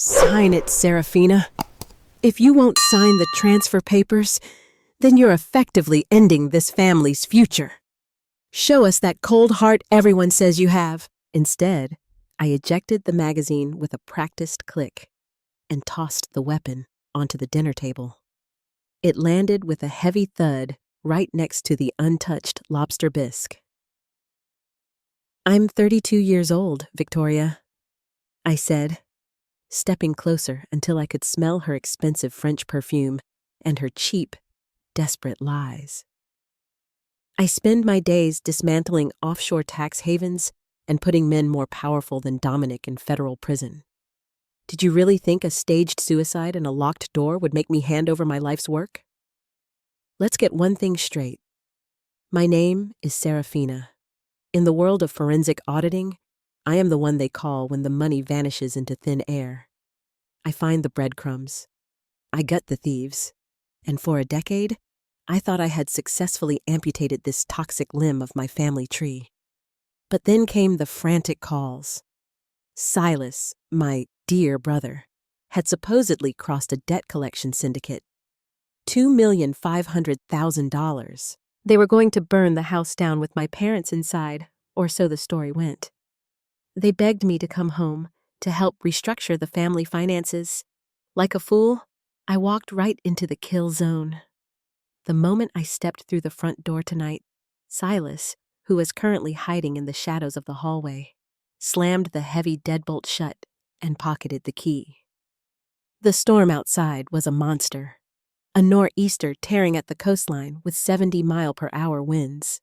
Sign it, Serafina. If you won't sign the transfer papers, then you're effectively ending this family's future. Show us that cold heart everyone says you have. Instead, I ejected the magazine with a practiced click and tossed the weapon onto the dinner table. It landed with a heavy thud right next to the untouched lobster bisque. "I'm 32 years old, Victoria," I said, stepping closer until I could smell her expensive French perfume and her cheap, desperate lies. "I spend my days dismantling offshore tax havens and putting men more powerful than Dominic in federal prison. Did you really think a staged suicide and a locked door would make me hand over my life's work? Let's get one thing straight. My name is Serafina. In the world of forensic auditing, I am the one they call when the money vanishes into thin air. I find the breadcrumbs. I gut the thieves. And for a decade, I thought I had successfully amputated this toxic limb of my family tree. But then came the frantic calls. Silas, my dear brother, had supposedly crossed a debt collection syndicate. $2,500,000. They were going to burn the house down with my parents inside, or so the story went. They begged me to come home to help restructure the family finances. Like a fool, I walked right into the kill zone. The moment I stepped through the front door tonight, Silas, who was currently hiding in the shadows of the hallway, slammed the heavy deadbolt shut and pocketed the key. The storm outside was a monster, a nor'easter tearing at the coastline with 70-mile-per-hour winds.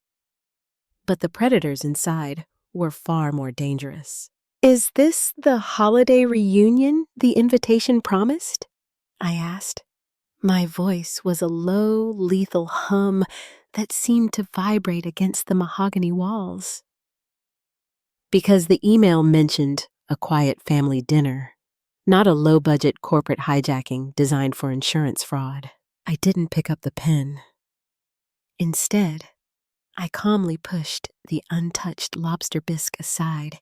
But the predators inside were far more dangerous. "Is this the holiday reunion the invitation promised?" I asked. My voice was a low, lethal hum that seemed to vibrate against the mahogany walls. Because the email mentioned a quiet family dinner, not a low-budget corporate hijacking designed for insurance fraud. I didn't pick up the pen. Instead, I calmly pushed the untouched lobster bisque aside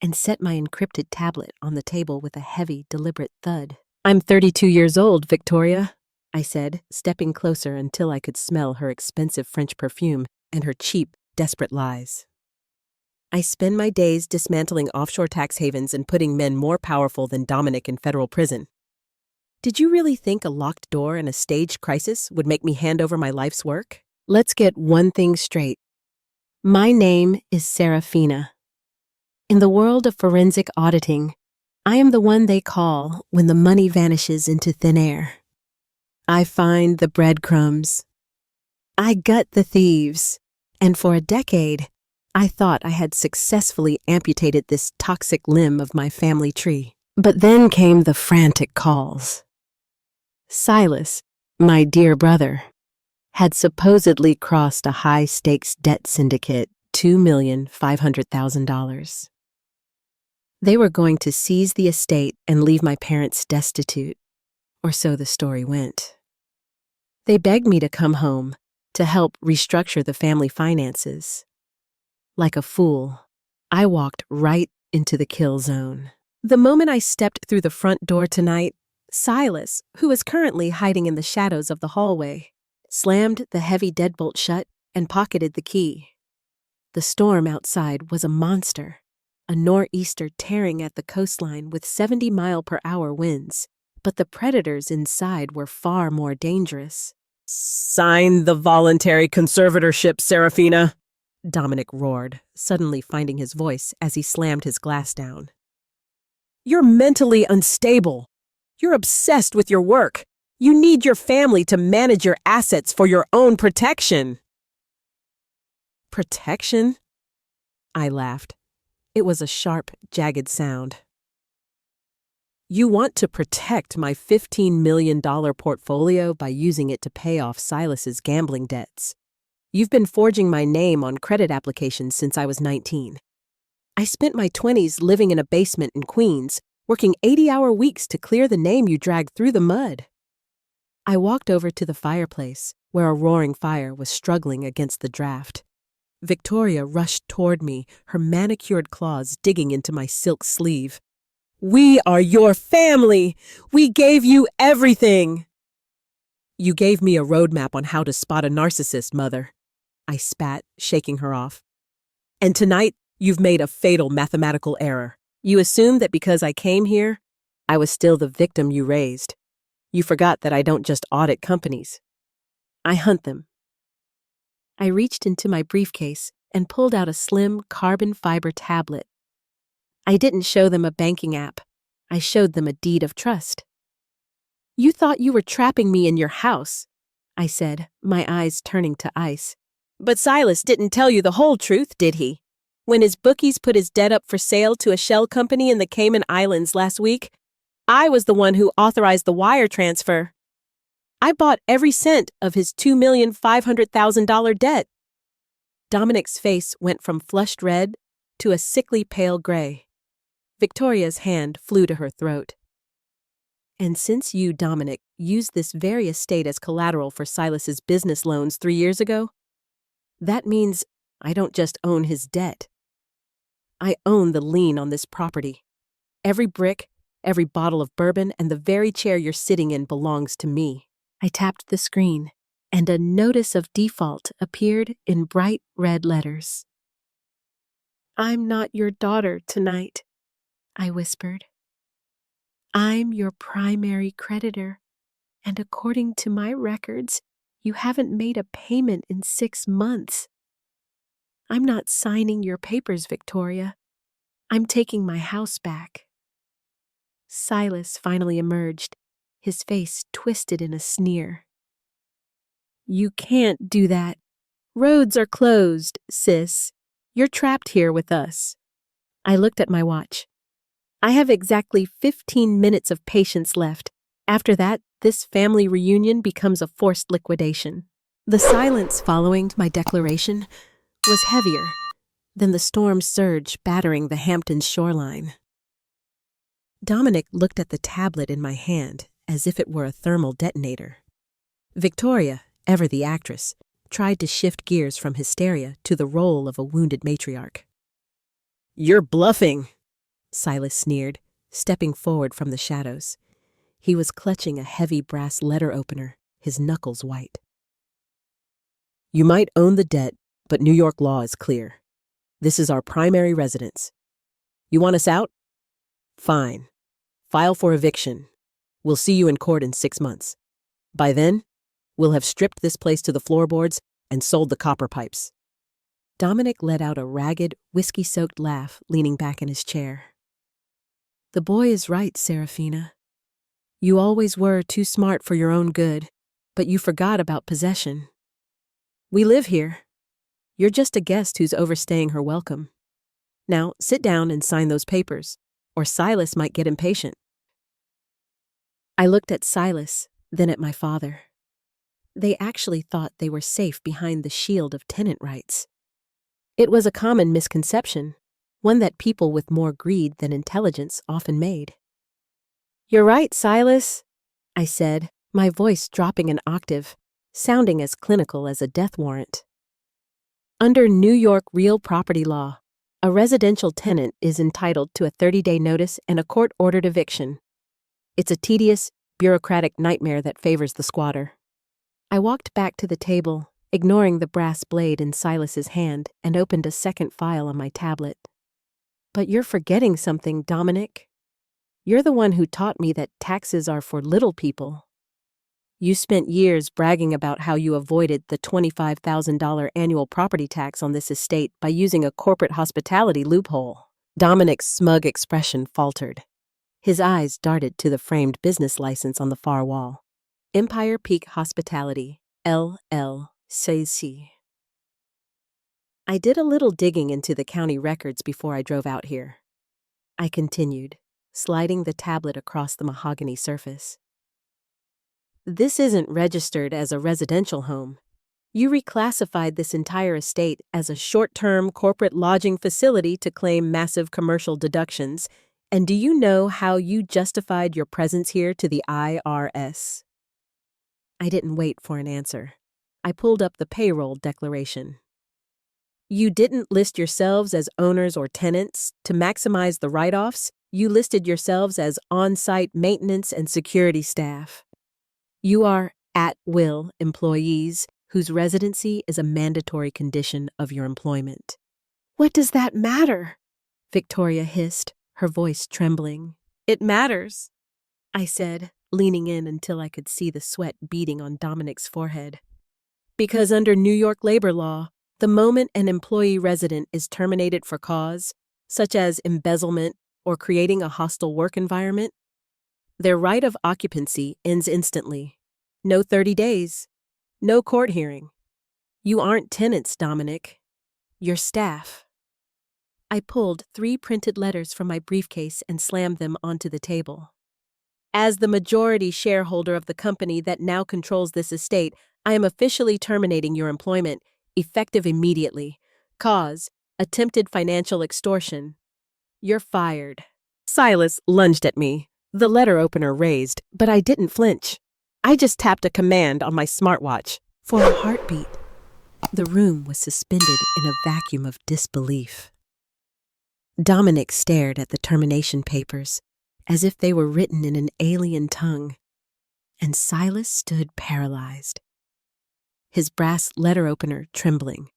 and set my encrypted tablet on the table with a heavy, deliberate thud. "I'm 32 years old, Victoria," I said, stepping closer until I could smell her expensive French perfume and her cheap, desperate lies. "I spend my days dismantling offshore tax havens and putting men more powerful than Dominic in federal prison. Did you really think a locked door and a staged crisis would make me hand over my life's work? Let's get one thing straight. My name is Serafina. In the world of forensic auditing, I am the one they call when the money vanishes into thin air. I find the breadcrumbs. I gut the thieves. And for a decade, I thought I had successfully amputated this toxic limb of my family tree. But then came the frantic calls. Silas, my dear brother, had supposedly crossed a high-stakes debt syndicate, $2,500,000. They were going to seize the estate and leave my parents destitute, or so the story went. They begged me to come home to help restructure the family finances. Like a fool, I walked right into the kill zone. The moment I stepped through the front door tonight, Silas, who is currently hiding in the shadows of the hallway, slammed the heavy deadbolt shut and pocketed the key. The storm outside was a monster, a nor'easter tearing at the coastline with 70-mile-per-hour winds, but the predators inside were far more dangerous. "Sign the voluntary conservatorship, Serafina," Dominic roared, suddenly finding his voice as he slammed his glass down. "You're mentally unstable. You're obsessed with your work. You need your family to manage your assets for your own protection." "Protection?" I laughed. It was a sharp, jagged sound. "You want to protect my $15 million portfolio by using it to pay off Silas's gambling debts. You've been forging my name on credit applications since I was 19. I spent my 20s living in a basement in Queens, working 80-hour weeks to clear the name you dragged through the mud." I walked over to the fireplace, where a roaring fire was struggling against the draft. Victoria rushed toward me, her manicured claws digging into my silk sleeve. We are your family. We gave you everything. You gave me a roadmap on how to spot a narcissist, Mother. I spat, shaking her off. And tonight, you've made a fatal mathematical error. You assumed that because I came here, I was still the victim you raised. You forgot that I don't just audit companies. I hunt them. I reached into my briefcase and pulled out a slim carbon fiber tablet. I didn't show them a banking app. I showed them a deed of trust. You thought you were trapping me in your house, I said, my eyes turning to ice. But Silas didn't tell you the whole truth, did he? When his bookies put his debt up for sale to a shell company in the Cayman Islands last week, I was the one who authorized the wire transfer. I bought every cent of his $2,500,000 debt. Dominic's face went from flushed red to a sickly pale gray. Victoria's hand flew to her throat. And since you, Dominic, used this very estate as collateral for Silas's business loans 3 years ago, that means I don't just own his debt. I own the lien on this property. Every brick, every bottle of bourbon, and the very chair you're sitting in belongs to me. I tapped the screen, and a notice of default appeared in bright red letters. I'm not your daughter tonight, I whispered. I'm your primary creditor, and according to my records, you haven't made a payment in 6 months. I'm not signing your papers, Victoria. I'm taking my house back. Silas finally emerged, his face twisted in a sneer. You can't do that. Roads are closed, sis. You're trapped here with us. I looked at my watch. I have exactly 15 minutes of patience left. After that, this family reunion becomes a forced liquidation. The silence following my declaration was heavier than the storm's surge battering the Hamptons shoreline. Dominic looked at the tablet in my hand as if it were a thermal detonator. Victoria, ever the actress, tried to shift gears from hysteria to the role of a wounded matriarch. You're bluffing, Silas sneered, stepping forward from the shadows. He was clutching a heavy brass letter opener, his knuckles white. You might own the debt, but New York law is clear. This is our primary residence. You want us out? Fine. File for eviction. We'll see you in court in 6 months. By then, we'll have stripped this place to the floorboards and sold the copper pipes. Dominic let out a ragged, whiskey-soaked laugh, leaning back in his chair. The boy is right, Serafina. You always were too smart for your own good, but you forgot about possession. We live here. You're just a guest who's overstaying her welcome. Now, sit down and sign those papers, or Silas might get impatient. I looked at Silas, then at my father. They actually thought they were safe behind the shield of tenant rights. It was a common misconception, one that people with more greed than intelligence often made. You're right, Silas, I said, my voice dropping an octave, sounding as clinical as a death warrant. Under New York real property law, a residential tenant is entitled to a 30-day notice and a court-ordered eviction. It's a tedious, bureaucratic nightmare that favors the squatter. I walked back to the table, ignoring the brass blade in Silas's hand, and opened a second file on my tablet. But you're forgetting something, Dominic. You're the one who taught me that taxes are for little people. You spent years bragging about how you avoided the $25,000 annual property tax on this estate by using a corporate hospitality loophole. Dominic's smug expression faltered. His eyes darted to the framed business license on the far wall. Empire Peak Hospitality, LLC. I did a little digging into the county records before I drove out here. I continued, sliding the tablet across the mahogany surface. This isn't registered as a residential home. You reclassified this entire estate as a short-term corporate lodging facility to claim massive commercial deductions. And do you know how you justified your presence here to the IRS? I didn't wait for an answer. I pulled up the payroll declaration. You didn't list yourselves as owners or tenants to maximize the write-offs. You listed yourselves as on-site maintenance and security staff. You are at-will employees whose residency is a mandatory condition of your employment. What does that matter? Victoria hissed, her voice trembling. It matters, I said, leaning in until I could see the sweat beading on Dominic's forehead. Because under New York labor law, the moment an employee resident is terminated for cause, such as embezzlement or creating a hostile work environment, their right of occupancy ends instantly. No 30 days. No court hearing. You aren't tenants, Dominic. You're staff. I pulled 3 printed letters from my briefcase and slammed them onto the table. As the majority shareholder of the company that now controls this estate, I am officially terminating your employment, effective immediately. Cause: attempted financial extortion. You're fired. Silas lunged at me, the letter opener raised, but I didn't flinch. I just tapped a command on my smartwatch. For a heartbeat, the room was suspended in a vacuum of disbelief. Dominic stared at the termination papers, as if they were written in an alien tongue, and Silas stood paralyzed, his brass letter opener trembling.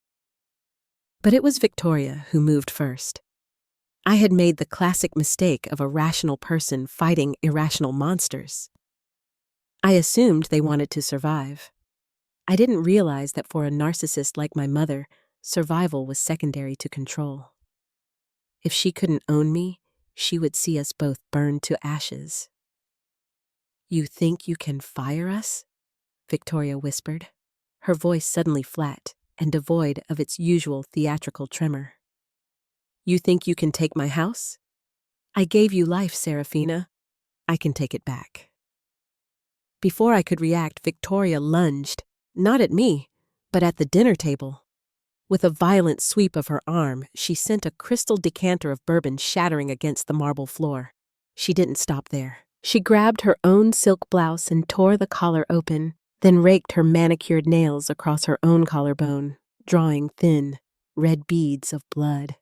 But it was Victoria who moved first. I had made the classic mistake of a rational person fighting irrational monsters. I assumed they wanted to survive. I didn't realize that for a narcissist like my mother, survival was secondary to control. If she couldn't own me, she would see us both burn to ashes. You think you can fire us? Victoria whispered, her voice suddenly flat and devoid of its usual theatrical tremor. You think you can take my house? I gave you life, Serafina. I can take it back. Before I could react, Victoria lunged, not at me, but at the dinner table. With a violent sweep of her arm, she sent a crystal decanter of bourbon shattering against the marble floor. She didn't stop there. She grabbed her own silk blouse and tore the collar open, then raked her manicured nails across her own collarbone, drawing thin, red beads of blood.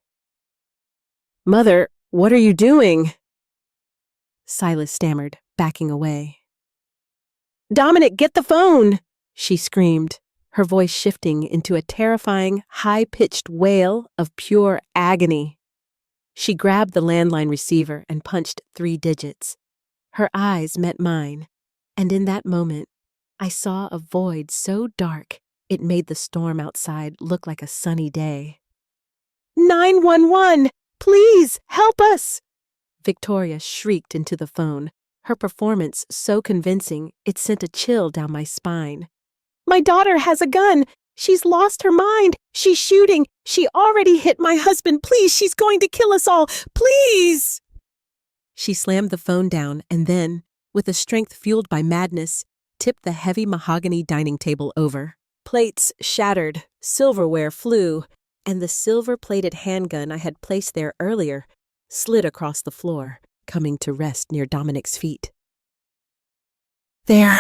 Mother, what are you doing? Silas stammered, backing away. Dominic, get the phone! She screamed, her voice shifting into a terrifying, high-pitched wail of pure agony. She grabbed the landline receiver and punched 3 digits. Her eyes met mine, and in that moment, I saw a void so dark it made the storm outside look like a sunny day. 911! Please, help us! Victoria shrieked into the phone, her performance so convincing it sent a chill down my spine. My daughter has a gun! She's lost her mind! She's shooting! She already hit my husband! Please, she's going to kill us all! Please! She slammed the phone down and then, with a strength fueled by madness, tipped the heavy mahogany dining table over. Plates shattered, silverware flew, and the silver-plated handgun I had placed there earlier slid across the floor, coming to rest near Dominic's feet. There,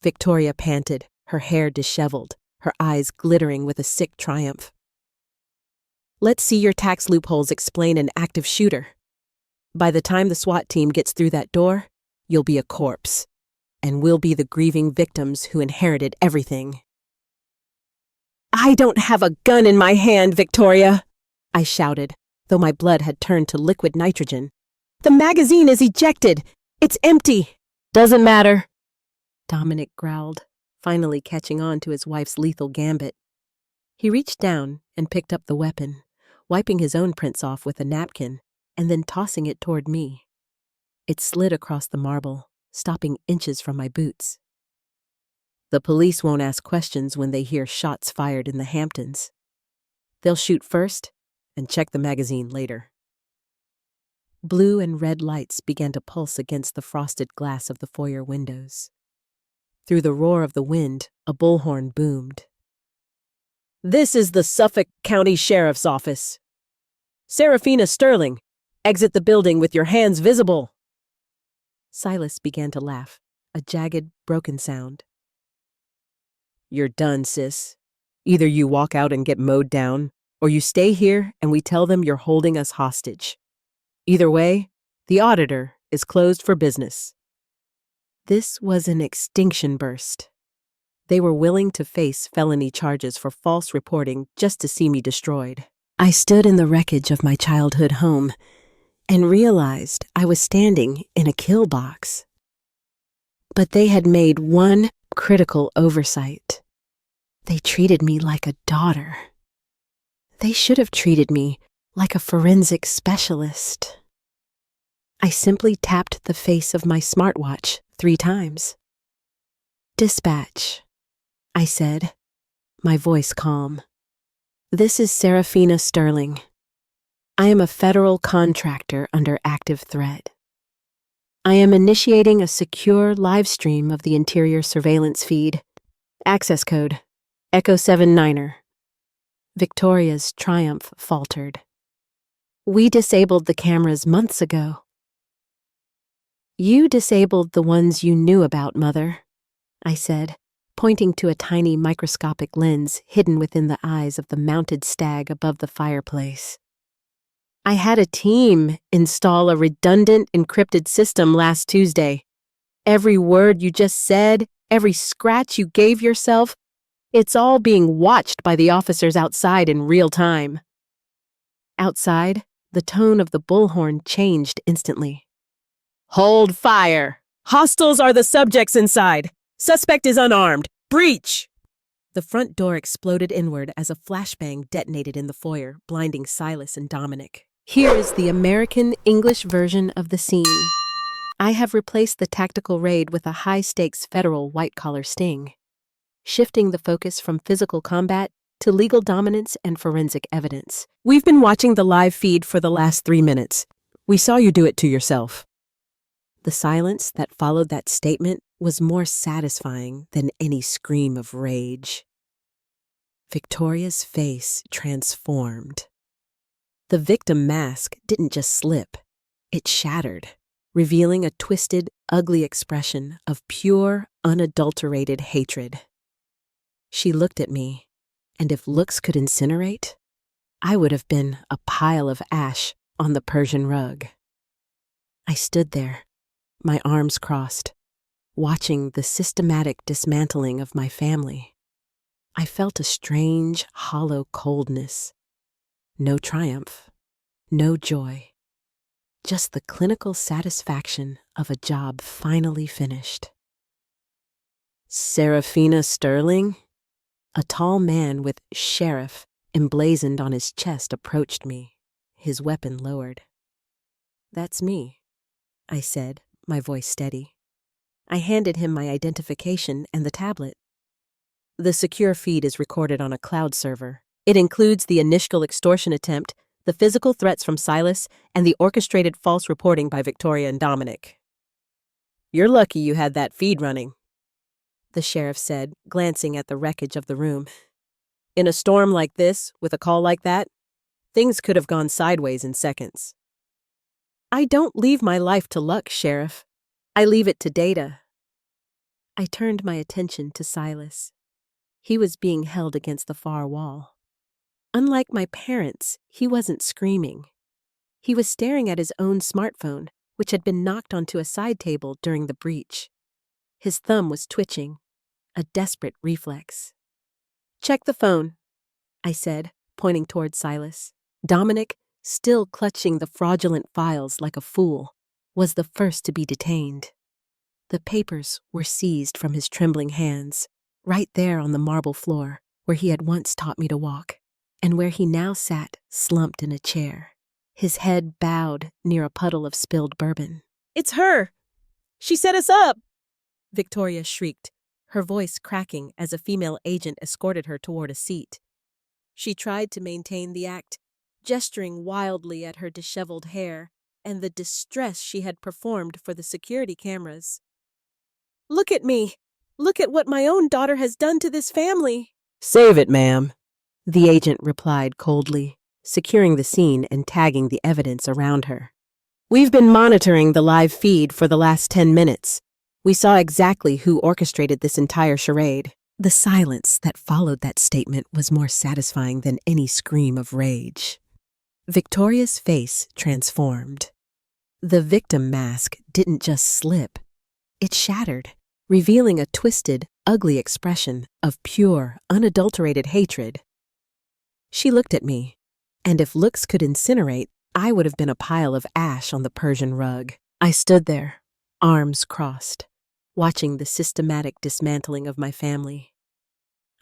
Victoria panted, her hair disheveled, her eyes glittering with a sick triumph. Let's see your tax loopholes explain an active shooter. By the time the SWAT team gets through that door, you'll be a corpse, and we'll be the grieving victims who inherited everything. I don't have a gun in my hand, Victoria, I shouted, though my blood had turned to liquid nitrogen. The magazine is ejected. It's empty. Doesn't matter, Dominic growled, finally catching on to his wife's lethal gambit. He reached down and picked up the weapon, wiping his own prints off with a napkin, and then tossing it toward me. It slid across the marble, stopping inches from my boots. The police won't ask questions when they hear shots fired in the Hamptons. They'll shoot first and check the magazine later. Blue and red lights began to pulse against the frosted glass of the foyer windows. Through the roar of the wind, a bullhorn boomed. This is the Suffolk County Sheriff's Office. Serafina Sterling, exit the building with your hands visible. Silas began to laugh, a jagged, broken sound. You're done, sis. Either you walk out and get mowed down, or you stay here and we tell them you're holding us hostage. Either way, the auditor is closed for business. This was an extinction burst. They were willing to face felony charges for false reporting just to see me destroyed. I stood in the wreckage of my childhood home and realized I was standing in a kill box. But they had made one critical oversight. They treated me like a daughter. They should have treated me like a forensic specialist. I simply tapped the face of my smartwatch 3 times. "Dispatch," I said, my voice calm. "This is Serafina Sterling. I am a federal contractor under active threat. I am initiating a secure live stream of the interior surveillance feed. Access code, Echo 79er. Victoria's triumph faltered. "We disabled the cameras months ago." "You disabled the ones you knew about, Mother," I said, pointing to a tiny microscopic lens hidden within the eyes of the mounted stag above the fireplace. "I had a team install a redundant encrypted system last Tuesday. Every word you just said, every scratch you gave yourself, it's all being watched by the officers outside in real time." Outside, the tone of the bullhorn changed instantly. "Hold fire! Hostiles are the subjects inside! Suspect is unarmed! Breach!" The front door exploded inward as a flashbang detonated in the foyer, blinding Silas and Dominic. Here is the American English version of the scene. I have replaced the tactical raid with a high-stakes federal white-collar sting, shifting the focus from physical combat to legal dominance and forensic evidence. "We've been watching the live feed for the last 3 minutes. We saw you do it to yourself." The silence that followed that statement was more satisfying than any scream of rage. Victoria's face transformed. The victim mask didn't just slip, it shattered, revealing a twisted, ugly expression of pure, unadulterated hatred. She looked at me, and if looks could incinerate, I would have been a pile of ash on the Persian rug. I stood there, my arms crossed, watching the systematic dismantling of my family. I felt a strange, hollow coldness. No triumph, no joy, just the clinical satisfaction of a job finally finished. "Serafina Sterling?" A tall man with sheriff emblazoned on his chest approached me, his weapon lowered. "That's me," I said, my voice steady. I handed him my identification and the tablet. "The secure feed is recorded on a cloud server. It includes the initial extortion attempt, the physical threats from Silas, and the orchestrated false reporting by Victoria and Dominic." "You're lucky you had that feed running," the sheriff said, glancing at the wreckage of the room. "In a storm like this, with a call like that, things could have gone sideways in seconds." "I don't leave my life to luck, Sheriff. I leave it to data." I turned my attention to Silas. He was being held against the far wall. Unlike my parents, he wasn't screaming. He was staring at his own smartphone, which had been knocked onto a side table during the breach. His thumb was twitching, a desperate reflex. "Check the phone," I said, pointing toward Silas. Dominic, still clutching the fraudulent files like a fool, was the first to be detained. The papers were seized from his trembling hands, right there on the marble floor where he had once taught me to walk, and where he now sat slumped in a chair, his head bowed near a puddle of spilled bourbon. "It's her! She set us up!" Victoria shrieked, her voice cracking as a female agent escorted her toward a seat. She tried to maintain the act, gesturing wildly at her disheveled hair and the distress she had performed for the security cameras. "Look at me! Look at what my own daughter has done to this family!" "Save it, ma'am," the agent replied coldly, securing the scene and tagging the evidence around her. "We've been monitoring the live feed for the last 10 minutes. We saw exactly who orchestrated this entire charade." The silence that followed that statement was more satisfying than any scream of rage. Victoria's face transformed. The victim mask didn't just slip, it shattered, revealing a twisted, ugly expression of pure, unadulterated hatred. She looked at me, and if looks could incinerate, I would have been a pile of ash on the Persian rug. I stood there, arms crossed, watching the systematic dismantling of my family.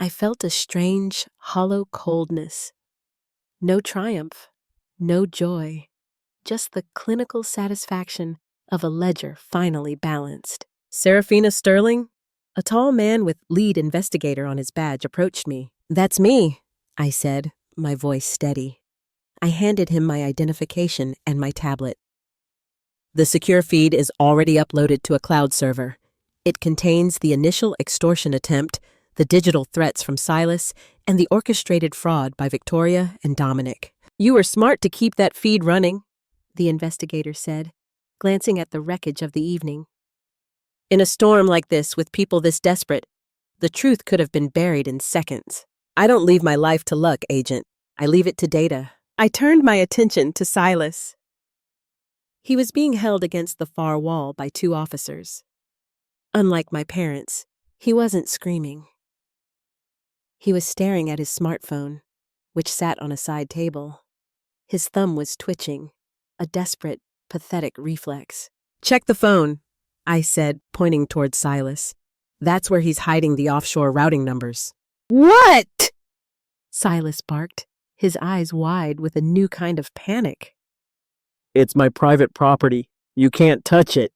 I felt a strange, hollow coldness. No triumph, no joy, just the clinical satisfaction of a ledger finally balanced. Serafina Sterling? A tall man with lead investigator on his badge approached me. "That's me," I said, my voice steady. I handed him my identification and my tablet. "The secure feed is already uploaded to a cloud server. It contains the initial extortion attempt, the digital threats from Silas, and the orchestrated fraud by Victoria and Dominic." "You were smart to keep that feed running," the investigator said, glancing at the wreckage of the evening. "In a storm like this, with people this desperate, the truth could have been buried in seconds. I don't leave my life to luck, Agent. I leave it to data." I turned my attention to Silas. He was being held against the far wall by two officers. Unlike my parents, he wasn't screaming. He was staring at his smartphone, which sat on a side table. His thumb was twitching, a desperate, pathetic reflex. "Check the phone," I said, pointing toward Silas. "That's where he's hiding the offshore routing numbers." "What?" Silas barked, his eyes wide with a new kind of panic. "It's my private property. You can't touch it."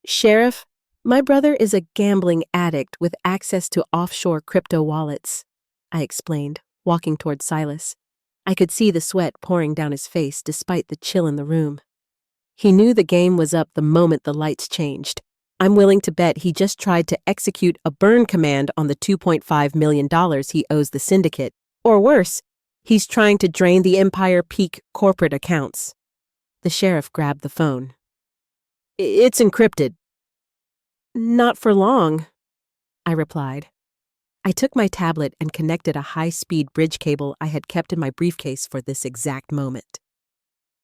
"Sheriff, my brother is a gambling addict with access to offshore crypto wallets," I explained, walking toward Silas. I could see the sweat pouring down his face despite the chill in the room. He knew the game was up the moment the lights changed. I'm willing to bet he just tried to execute a burn command on the $2.5 million he owes the syndicate. Or worse, he's trying to drain the Empire Peak corporate accounts. The sheriff grabbed the phone. "It's encrypted." "Not for long," I replied. I took my tablet and connected a high-speed bridge cable I had kept in my briefcase for this exact moment.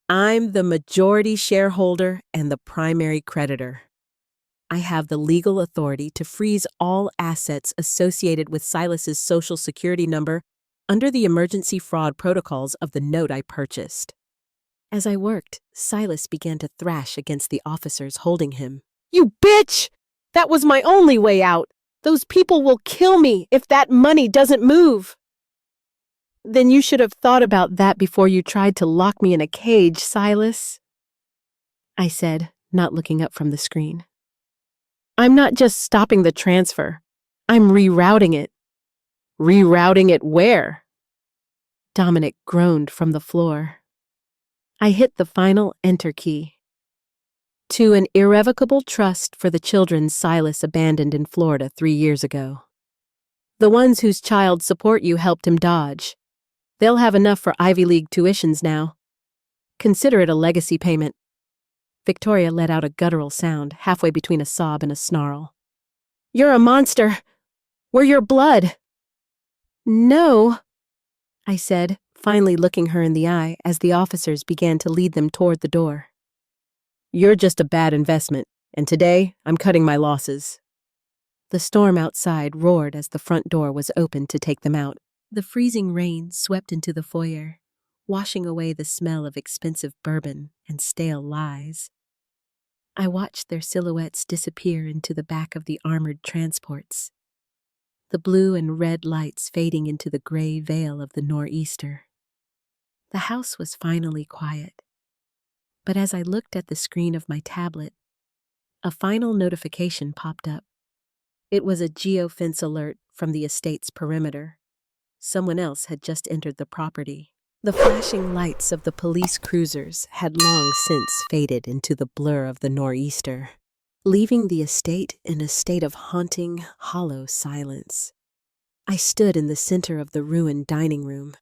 I'm the majority shareholder and the primary creditor. I have the legal authority to freeze all assets associated with Silas's social security number under the emergency fraud protocols of the note I purchased. As I worked, Silas began to thrash against the officers holding him. "You bitch! That was my only way out! Those people will kill me if that money doesn't move!" "Then you should have thought about that before you tried to lock me in a cage, Silas," I said, not looking up from the screen. "I'm not just stopping the transfer. I'm rerouting it." "Rerouting it where?" Dominic groaned from the floor. I hit the final enter key. "To an irrevocable trust for the children Silas abandoned in Florida 3 years ago. The ones whose child support you helped him dodge. They'll have enough for Ivy League tuitions now. Consider it a legacy payment." Victoria let out a guttural sound, halfway between a sob and a snarl. "You're a monster! We're your blood!" "No," I said, finally looking her in the eye as the officers began to lead them toward the door. "You're just a bad investment, and today I'm cutting my losses." The storm outside roared as the front door was opened to take them out. The freezing rain swept into the foyer, washing away the smell of expensive bourbon and stale lies. I watched their silhouettes disappear into the back of the armored transports, the blue and red lights fading into the gray veil of the nor'easter. The house was finally quiet, but as I looked at the screen of my tablet, a final notification popped up. It was a geofence alert from the estate's perimeter. Someone else had just entered the property. The flashing lights of the police cruisers had long since faded into the blur of the nor'easter, leaving the estate in a state of haunting, hollow silence. I stood in the center of the ruined dining room,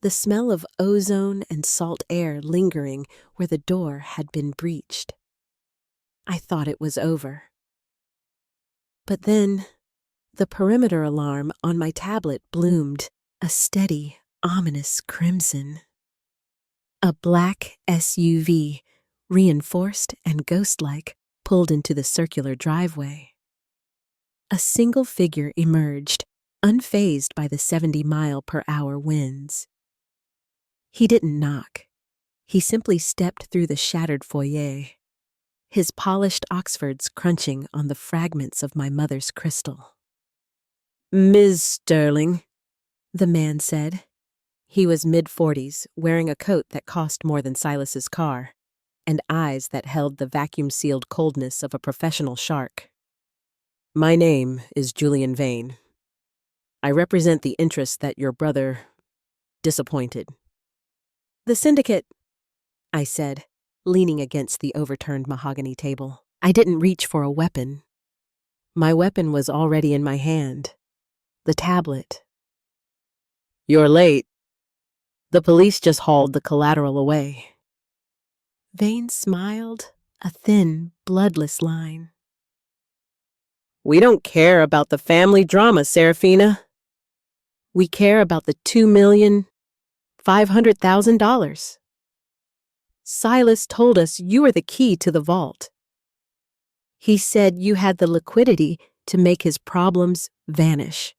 the smell of ozone and salt air lingering where the door had been breached. I thought it was over. But then, the perimeter alarm on my tablet bloomed, a steady, ominous crimson. A black SUV reinforced and ghost-like, pulled into the circular driveway. A single figure emerged, unfazed by the 70-mile-per-hour winds. He didn't knock. He simply stepped through the shattered foyer, his polished Oxfords crunching on the fragments of my mother's crystal. "Ms. Sterling," the man said. He was mid-40s, wearing a coat that cost more than Silas's car, and eyes that held the vacuum-sealed coldness of a professional shark. "My name is Julian Vane. I represent the interests that your brother disappointed." "The syndicate," I said, leaning against the overturned mahogany table. I didn't reach for a weapon. My weapon was already in my hand. The tablet. "You're late. The police just hauled the collateral away." Vane smiled, a thin, bloodless line. "We don't care about the family drama, Serafina. We care about the $2,500,000. Silas told us you were the key to the vault. He said you had the liquidity to make his problems vanish.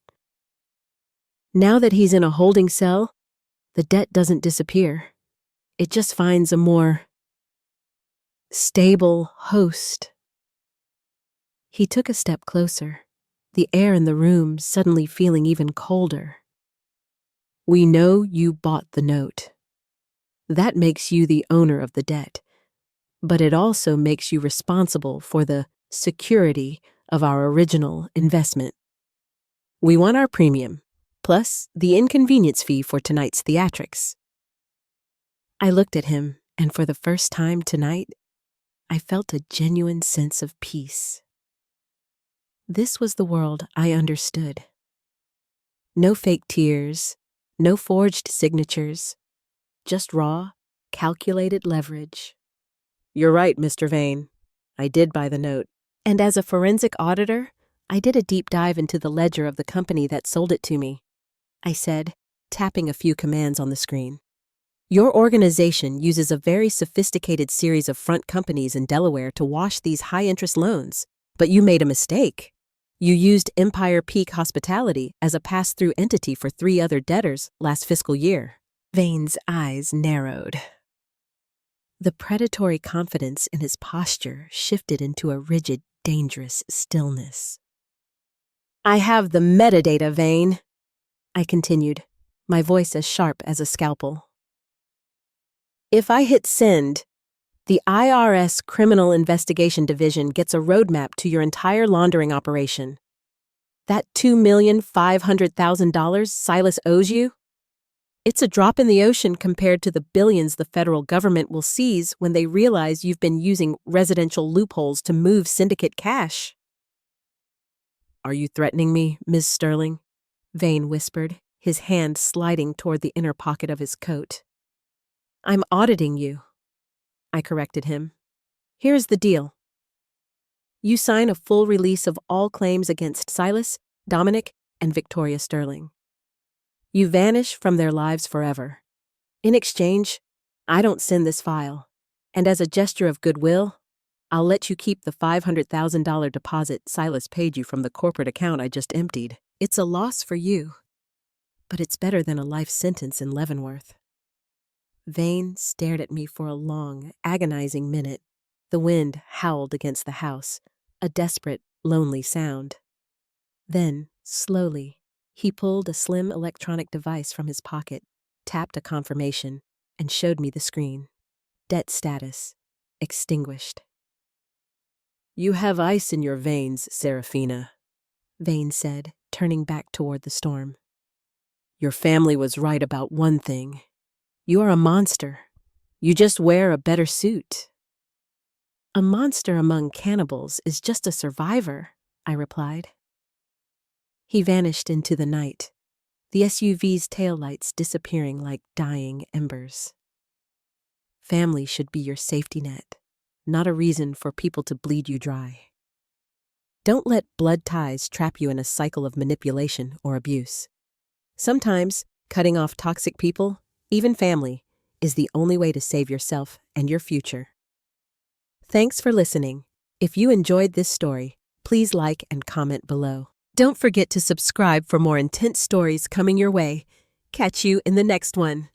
Now that he's in a holding cell, the debt doesn't disappear. It just finds a more stable host." He took a step closer, the air in the room suddenly feeling even colder. "We know you bought the note. That makes you the owner of the debt, but it also makes you responsible for the security of our original investment. We want our premium, plus the inconvenience fee for tonight's theatrics." I looked at him, and for the first time tonight, I felt a genuine sense of peace. This was the world I understood. No fake tears, no forged signatures, just raw, calculated leverage. "You're right, Mr. Vane. I did buy the note. And as a forensic auditor, I did a deep dive into the ledger of the company that sold it to me," I said, tapping a few commands on the screen. "Your organization uses a very sophisticated series of front companies in Delaware to wash these high-interest loans, but you made a mistake. You used Empire Peak Hospitality as a pass-through entity for 3 other debtors last fiscal year." Vane's eyes narrowed. The predatory confidence in his posture shifted into a rigid, dangerous stillness. "I have the metadata, Vane," I continued, my voice as sharp as a scalpel. "If I hit send, the IRS Criminal Investigation Division gets a roadmap to your entire laundering operation. That $2,500,000 Silas owes you? It's a drop in the ocean compared to the billions the federal government will seize when they realize you've been using residential loopholes to move syndicate cash." "Are you threatening me, Ms. Sterling?" Vane whispered, his hand sliding toward the inner pocket of his coat. "I'm auditing you," I corrected him. "Here's the deal. You sign a full release of all claims against Silas, Dominic, and Victoria Sterling. You vanish from their lives forever. In exchange, I don't send this file, and as a gesture of goodwill, I'll let you keep the $500,000 deposit Silas paid you from the corporate account I just emptied. It's a loss for you, but it's better than a life sentence in Leavenworth." Vane stared at me for a long, agonizing minute. The wind howled against the house, a desperate, lonely sound. Then, slowly, he pulled a slim electronic device from his pocket, tapped a confirmation, and showed me the screen. Debt status. Extinguished. "You have ice in your veins, Serafina," Vane said, turning back toward the storm. "Your family was right about one thing. You are a monster. You just wear a better suit." "A monster among cannibals is just a survivor," I replied. He vanished into the night, the SUV's taillights disappearing like dying embers. Family should be your safety net, not a reason for people to bleed you dry. Don't let blood ties trap you in a cycle of manipulation or abuse. Sometimes, cutting off toxic people, even family, is the only way to save yourself and your future. Thanks for listening. If you enjoyed this story, please like and comment below. Don't forget to subscribe for more intense stories coming your way. Catch you in the next one.